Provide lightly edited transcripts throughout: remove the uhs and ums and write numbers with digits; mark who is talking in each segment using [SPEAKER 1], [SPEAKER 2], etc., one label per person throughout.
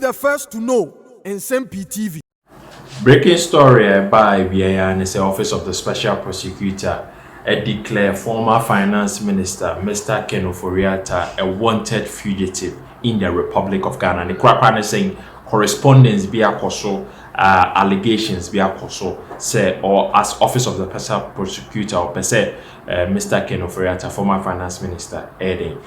[SPEAKER 1] the first to know in Nsem-Pii TV.
[SPEAKER 2] Breaking story by the Office of the Special Prosecutor declared former Finance Minister Mr. Ken Ofori Atta a wanted fugitive in the Republic of Ghana. The Kwakwan is saying correspondence be akoso, allegations be akoso, say or as Office of the Special Prosecutor or per se Mr. Ken Ofori Atta, former Finance Minister, in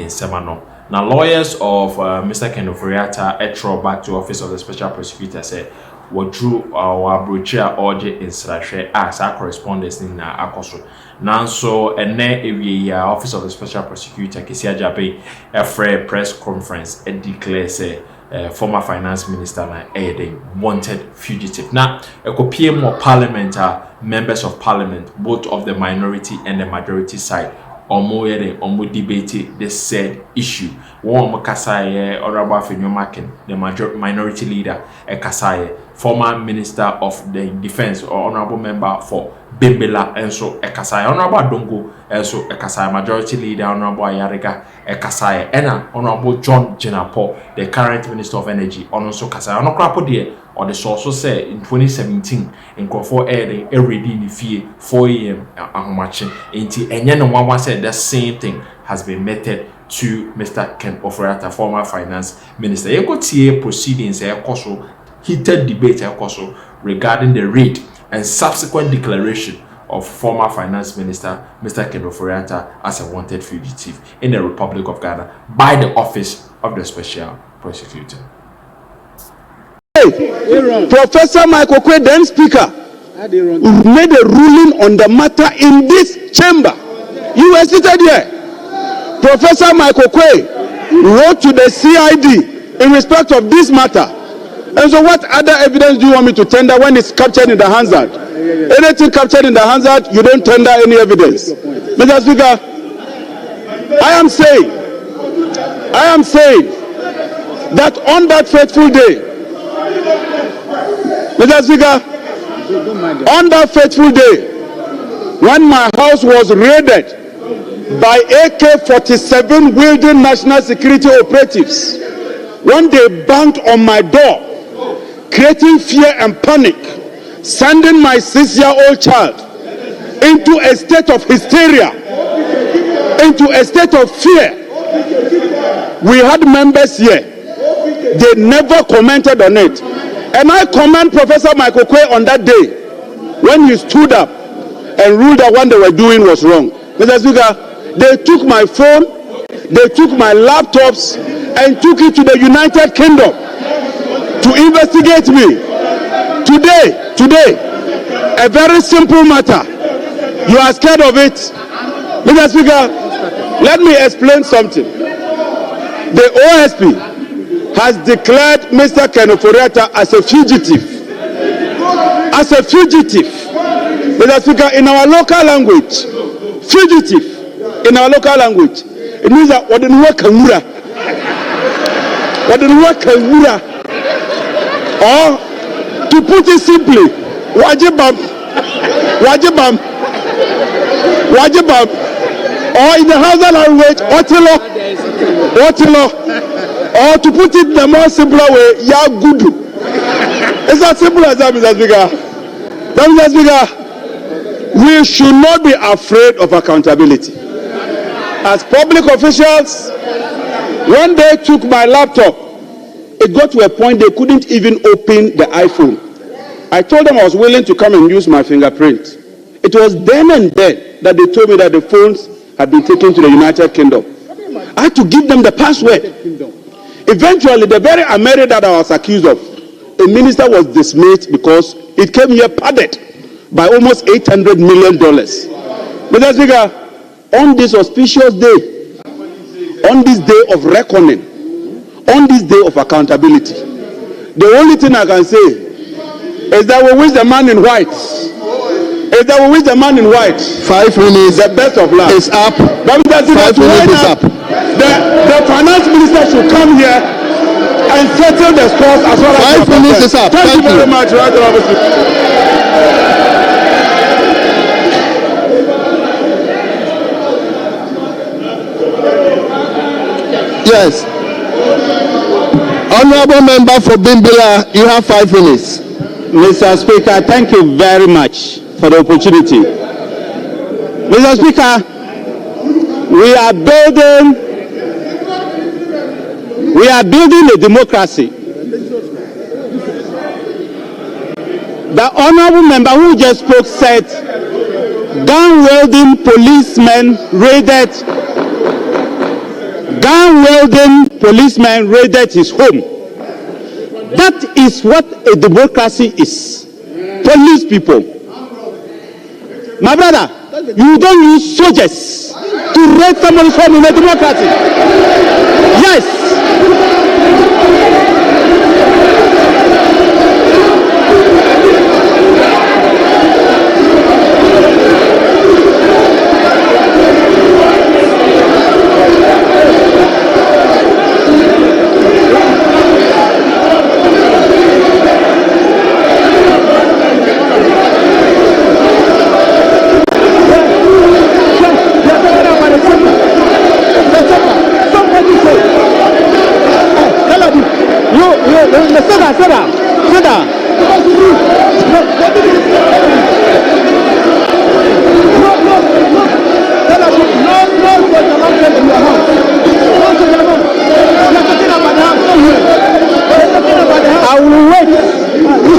[SPEAKER 2] Semano. Now lawyers of Mr. Ken Ofori Atta throw back to Office of the Special Prosecutor say what drew our brochure order in Srashe as our correspondence in Akoso. Now so a Office of the Special Prosecutor Kisia Jabe a press conference and declare say former Finance Minister na wanted fugitive. Now a copy more Parliament members of Parliament, both of the minority and the majority side, omo debate this said issue. One Kasaye Honorable Fenyomakin, the minority leader, Kasaye, former Minister of the Defense or Honorable Member for Bimbela, and so Kasaye, Honorable Dongo, and so Kasaye, majority leader, Honorable Ayariga, Kasaye, and Honorable John Jenapo, the current Minister of Energy, also Kasaye, Honorable Dear, or the source say in 2017 in Crawford Air every day in the 4 a.m. matching into and then one said the same thing has been meted to Mr. Ken Ofori Atta, former Finance Minister. You could see proceedings heated debate regarding the raid and subsequent declaration of former Finance Minister Mr. Ken Ofori Atta as a wanted fugitive in the Republic of Ghana by the Office of the Special Prosecutor.
[SPEAKER 3] Professor Michael Kwe, then Speaker, made a ruling on the matter in this chamber. You were seated here. Professor Michael Kwe wrote to the CID in respect of this matter. And so what other evidence do you want me to tender when it's captured in the Hansard? Anything captured in the Hansard, you don't tender any evidence. Mr. Speaker, I am saying that on that fateful day, Mr. Speaker, on that fateful day, when my house was raided by AK-47 wielding national security operatives, when they banged on my door, creating fear and panic, sending my 6-year-old child into a state of hysteria, into a state of fear. We had members here. They never commented on it. And I commend Professor Michael Kwe on that day when he stood up and ruled that what they were doing was wrong. Mr. Speaker, they took my phone, they took my laptops, and took it to the United Kingdom to investigate me. Today, a very simple matter. You are scared of it. Mr. Speaker, let me explain something. The OSP has declared Mr. Ken Ofori Atta as a fugitive. As a fugitive. Mr. Speaker, in our local language, fugitive, in our local language, it means that what didn't work or to put it simply, wajibam, or in the Hausa language, otilo, or to put it the more simpler way, ya gudu. It's as simple as that, Mr. Speaker. Mr. Speaker, we should not be afraid of accountability. As public officials, when they took my laptop, it got to a point they couldn't even open the iPhone. I told them I was willing to come and use my fingerprint. It was then and there that they told me that the phones had been taken to the United Kingdom. I had to give them the password. Eventually, the very America that I was accused of, a minister was dismissed because it came here padded by almost $800 million. Mr. Speaker, on this auspicious day, on this day of reckoning, on this day of accountability, the only thing I can say is that we wish the man in white. 5 minutes. The best of luck. Is up. But 5 minutes is up. The finance minister should come here and settle the scores as well as 5 minutes is up. Thank you very much. Yes.
[SPEAKER 4] Honorable Member for Bimbilla, you have 5 minutes.
[SPEAKER 3] Mr. Speaker, thank you very much for the opportunity. Mr. Speaker, we are building a democracy. The honorable member who just spoke said gun-wielding policemen raided his home. That is what a democracy is. Police people. My brother, you don't use soldiers to raid somebody's home in a democracy. Yes. Sit down.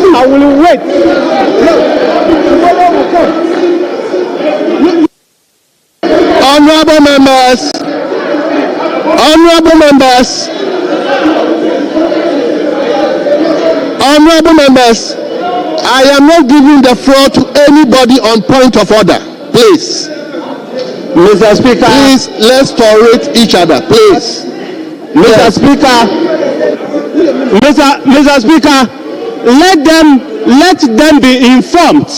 [SPEAKER 3] I will wait.
[SPEAKER 4] Honorable members, I am not giving the floor to anybody on point of order. Please.
[SPEAKER 3] Mr. Speaker.
[SPEAKER 4] Please, let's tolerate each other. Please.
[SPEAKER 3] Mr. Speaker. Mr. Speaker, let them be informed.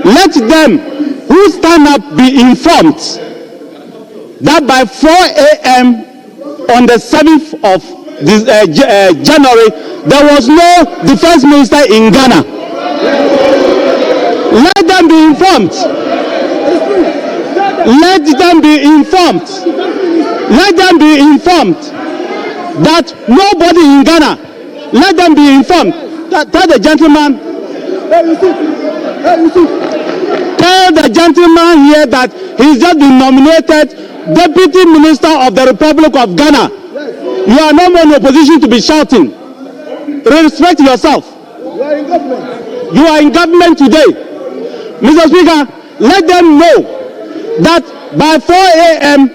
[SPEAKER 3] Let them who stand up be informed that by 4 a.m. on the 7th of this, January, there was no defense minister in Ghana. Let them be informed. Let them be informed. Let them be informed that nobody in Ghana. Let them be informed that tell the gentleman. Tell the gentleman here that he's just been nominated Deputy Minister of the Republic of Ghana. You are no more in a position to be shouting. Respect yourself. You are in government today. Mr. Speaker, let them know that by 4 a.m.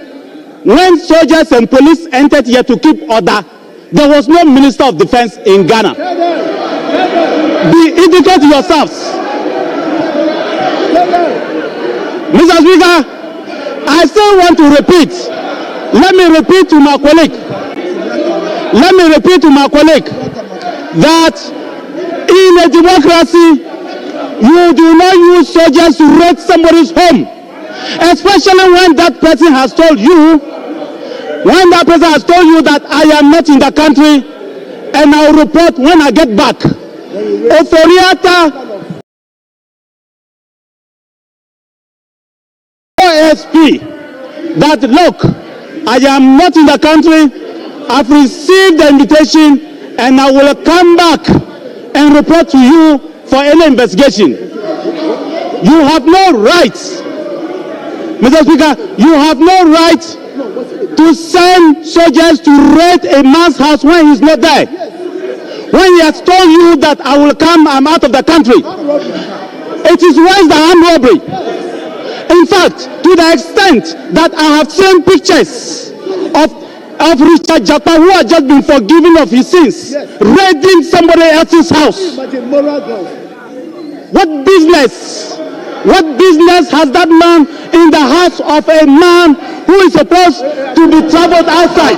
[SPEAKER 3] when soldiers and police entered here to keep order, there was no Minister of Defense in Ghana. Be educated yourselves. Mr. Speaker, I still want to repeat. Let me repeat to my colleague that in a democracy, you do not use soldiers to raid somebody's home, especially when that person has told you that I am not in the country and I'll report when I get back. Ofori Atta, OSP, that look, I am not in the country, I've received the invitation and I will come back and report to you for any investigation. You have no right, Mr. Speaker, you have no right to send soldiers to raid a man's house when he's not there. When he has told you that I will come, I'm out of the country. It is worse than armed robbery. In fact, to the extent that I have seen pictures of Richard Japa, who has just been forgiven of his sins, raiding somebody else's house. What business has that man in the house of a man who is supposed to be traveled outside?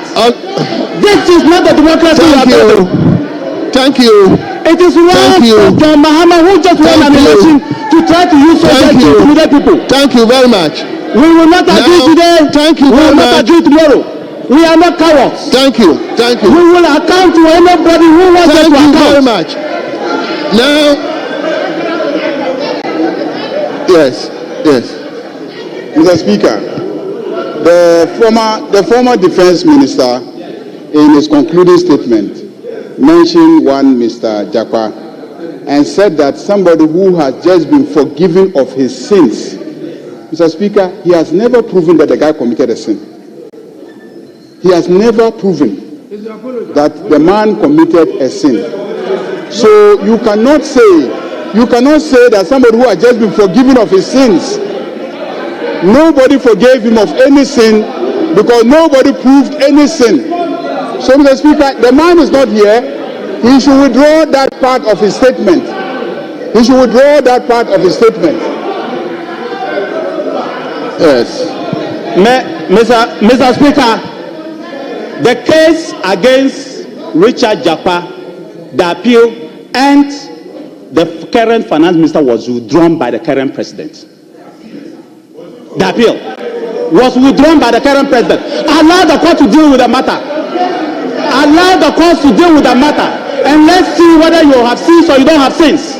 [SPEAKER 3] This is not the democracy.
[SPEAKER 4] Thank you.
[SPEAKER 3] It is wrong for John Mahama, who just won an election, to try to use soldiers to intimidate people.
[SPEAKER 4] Thank you very much.
[SPEAKER 3] We will not agree today.
[SPEAKER 4] Thank you
[SPEAKER 3] we
[SPEAKER 4] very
[SPEAKER 3] will not
[SPEAKER 4] much.
[SPEAKER 3] agree tomorrow. We are not cowards.
[SPEAKER 4] Thank you.
[SPEAKER 3] We will account to anybody who wants us to account.
[SPEAKER 4] Thank you very much. Now, yes.
[SPEAKER 3] Mr. Speaker, the former defense minister in his concluding statement, mentioned one Mr. Jakwa and said that somebody who has just been forgiven of his sins. Mr. Speaker, he has never proven that the guy committed a sin. He has never proven that the man committed a sin. So you cannot say that somebody who has just been forgiven of his sins, nobody forgave him of any sin because nobody proved any sin. So, Mr. Speaker, the man is not here. He should withdraw that part of his statement. He should withdraw that part of his statement.
[SPEAKER 4] Yes.
[SPEAKER 5] Mr. Speaker, the case against Richard Japa, the appeal, and the current finance minister was withdrawn by the current president. The appeal was withdrawn by the current president. Allow the court to deal with the matter. Allow the court to deal with the matter. And let's see whether you have sins or you don't have sins.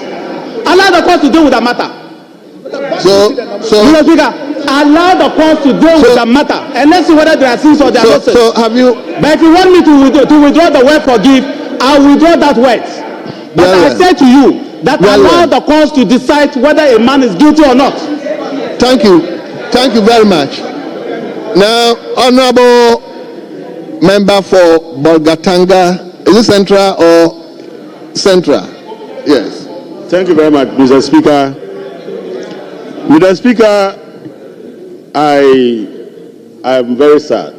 [SPEAKER 5] Allow the court to deal with the matter.
[SPEAKER 4] So
[SPEAKER 5] Mr. Speaker, allow the court to deal with the matter. And let's see whether there are sins or there are not sins.
[SPEAKER 4] So have you...
[SPEAKER 5] But if you want me to withdraw the word forgive, I'll withdraw that word. But I say to you that allow the courts to decide whether a man is guilty or not.
[SPEAKER 4] Thank you. Thank you very much. Now, Honorable Member for Bolgatanga, is it Central or Central? Yes.
[SPEAKER 3] Thank you very much, Mr. Speaker. Mr. Speaker, I am very sad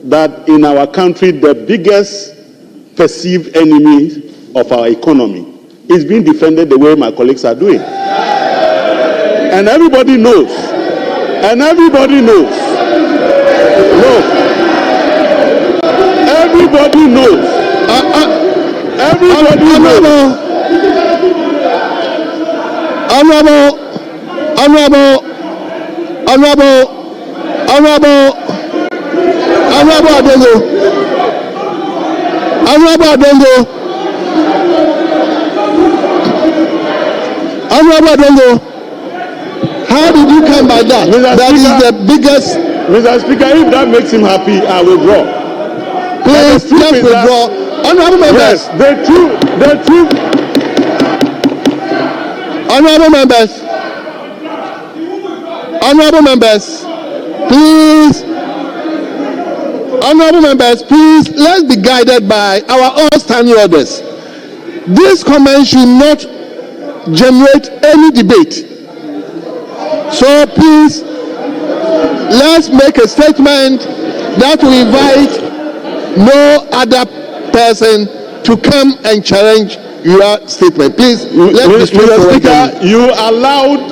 [SPEAKER 3] that in our country the biggest perceived enemy of our economy is being defended the way my colleagues are doing. And everybody knows. And everybody knows. No. Everybody knows. Everybody knows.
[SPEAKER 4] Honorable Adongo, how did you come by that? That is the biggest.
[SPEAKER 3] Mr. Speaker, if that makes him happy, I will withdraw.
[SPEAKER 4] Please, just withdraw. Honorable members.
[SPEAKER 3] Yes, the truth.
[SPEAKER 4] Honorable members, please. Honorable members, please, let's be guided by our own standing orders. This comment should not generate any debate. So please, let's make a statement that will invite no other person to come and challenge your statement. Please,
[SPEAKER 3] Mr. Speaker, you allowed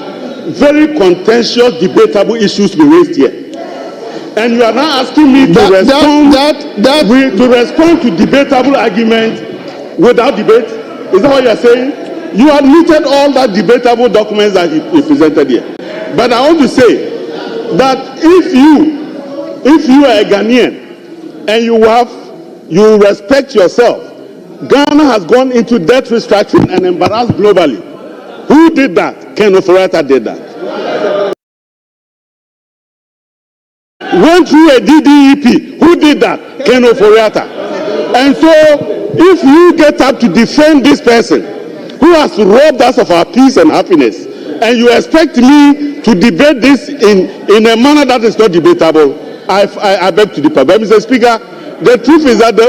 [SPEAKER 3] very contentious, debatable issues to be raised here. And you are now asking me to respond to debatable arguments without debate? Is that what you are saying? You admitted all that debatable documents that you presented here. But I want to say that if you are a Ghanaian and you respect yourself, Ghana has gone into debt restructuring and embarrassed globally. Who did that? Ken Ofori Atta did that. Went through a DDEP. Who did that? Ken Ofori Atta. And so, if you get up to defend this person who has robbed us of our peace and happiness, and you expect me to debate this in a manner that is not debatable, I beg to differ. But Mr. Speaker, the truth is that the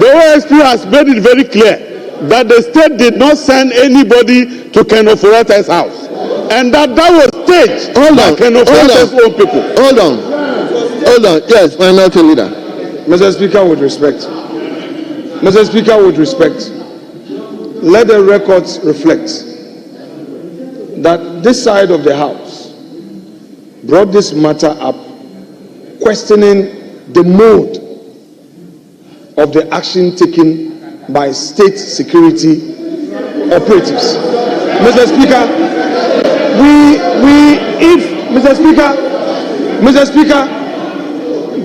[SPEAKER 3] OSP has made it very clear that the state did not send anybody to Ken Ofori Atta's house. And that was staged by Ken Ofori Atta's own people.
[SPEAKER 4] Hold on. Yes, minority leader.
[SPEAKER 1] Mr. Speaker, with respect. Let the records reflect that this side of the House brought this matter up, questioning the mode of the action taken by state security operatives. Mr. Speaker, Mr. Speaker,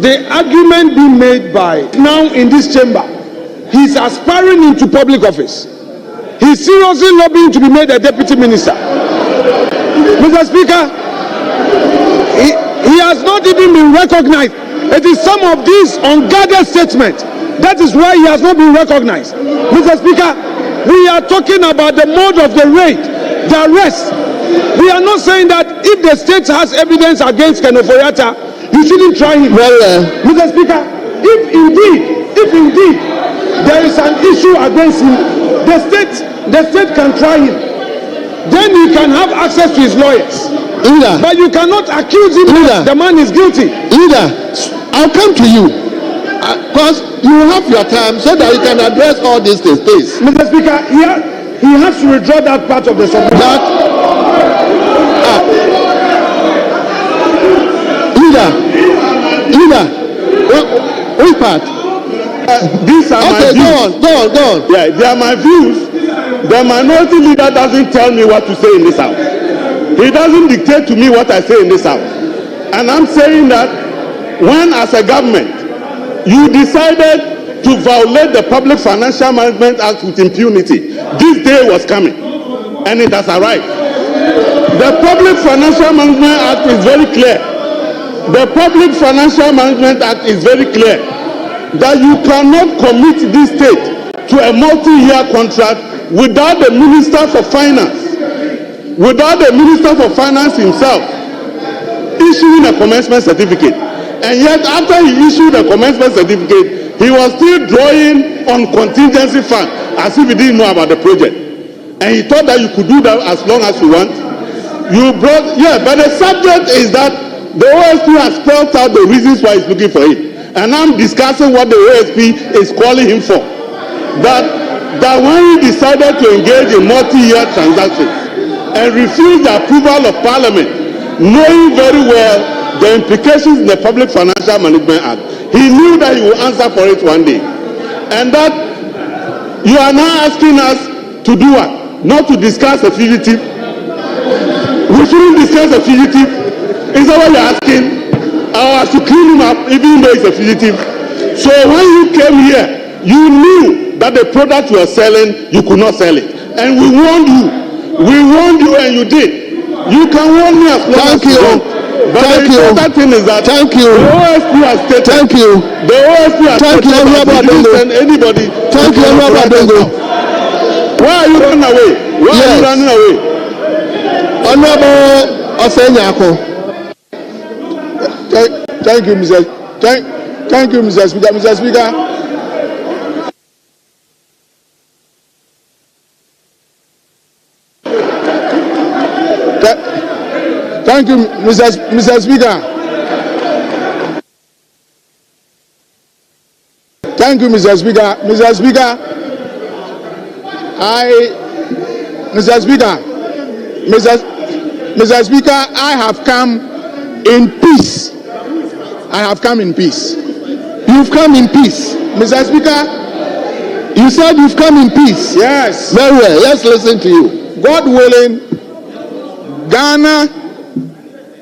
[SPEAKER 1] the argument being made by now in this chamber, he's aspiring into public office. He's seriously lobbying to be made a deputy minister. Mr. Speaker, he has not even been recognized. It is some of these unguarded statements. That is why he has not been recognized. Mr. Speaker, we are talking about the mode of the raid, the arrest. We are not saying that if the state has evidence against Ken Ofori Atta, you shouldn't try him. Mr. Speaker, if indeed there is an issue against him, the state can try him. Then he can have access to his lawyers. But you cannot accuse him that the man is guilty.
[SPEAKER 4] I'll come to you because you have your time so that you can address all these things, please.
[SPEAKER 1] Mr. Speaker, he has to withdraw that part of the submission.
[SPEAKER 4] Which part?
[SPEAKER 5] These are my views.
[SPEAKER 4] Go on.
[SPEAKER 5] Yeah, they are my views. The minority leader doesn't tell me what to say in this house. He doesn't dictate to me what I say in this house. And I'm saying that when, as a government, you decided to violate the Public Financial Management Act with impunity, this day was coming, and it has arrived. The Public Financial Management Act is very clear. The Public Financial Management Act is very clear that you cannot commit this state to a multi-year contract without the Minister for Finance himself issuing a commencement certificate. And yet, after he issued a commencement certificate, he was still drawing on contingency fund as if he didn't know about the project. And he thought that you could do that as long as you want. But the subject is that the OSP has spelled out the reasons why he's looking for it. And I'm discussing what the OSP is calling him for. That when he decided to engage in multi-year transactions and refused the approval of Parliament, knowing very well the implications in the Public Financial Management Act, he knew that he would answer for it one day. And that you are now asking us to do what? Not to discuss a fugitive. We shouldn't discuss a fugitive. Is that what you're asking? I have to clean him up even though he's a fugitive. So when you came here, you knew that the product you are selling, you could not sell it. And we warned you. We warned you and you did. You can warn me as long as you want. But the important thing is that the OSP has stated. The OSP has stated that he didn't send anybody. Why are you running away? Why are you running away?
[SPEAKER 4] Honorable Osenyako.
[SPEAKER 1] Thank you, Mr. Speaker. Mr. Speaker. Thank you, Mr. Speaker. Thank you, Mr. Speaker. Mr. Speaker, Mr. Speaker, I have come in peace. I have come in peace.
[SPEAKER 4] You've come in peace.
[SPEAKER 1] Mr. Speaker,
[SPEAKER 4] you said you've come in peace.
[SPEAKER 1] Yes.
[SPEAKER 4] Very well. Let's listen to you.
[SPEAKER 1] God willing, Ghana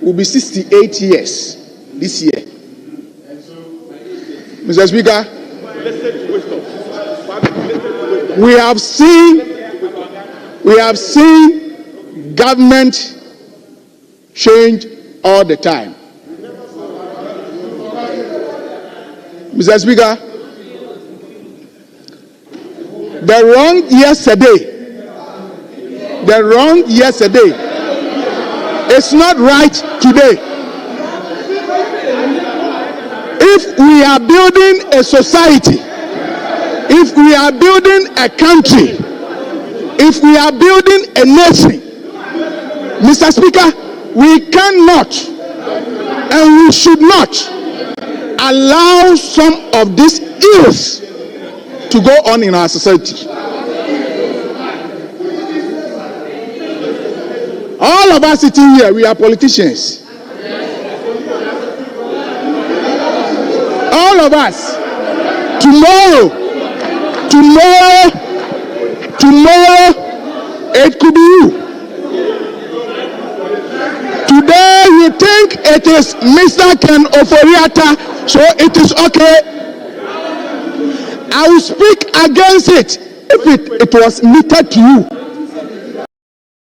[SPEAKER 1] will be 68 years this year. Mr. Speaker, we have seen government change all the time. Mr. Speaker, the wrong yesterday is not right today. If we are building a society, if we are building a country, if we are building a nation, Mr. Speaker, we cannot and we should not allow some of these ills to go on in our society. All of us sitting here, we are politicians. All of us. Tomorrow, it could be you. Today, you think it is Mr. Ken Ofori Atta, so it is okay. I will speak against it if it was meted to you.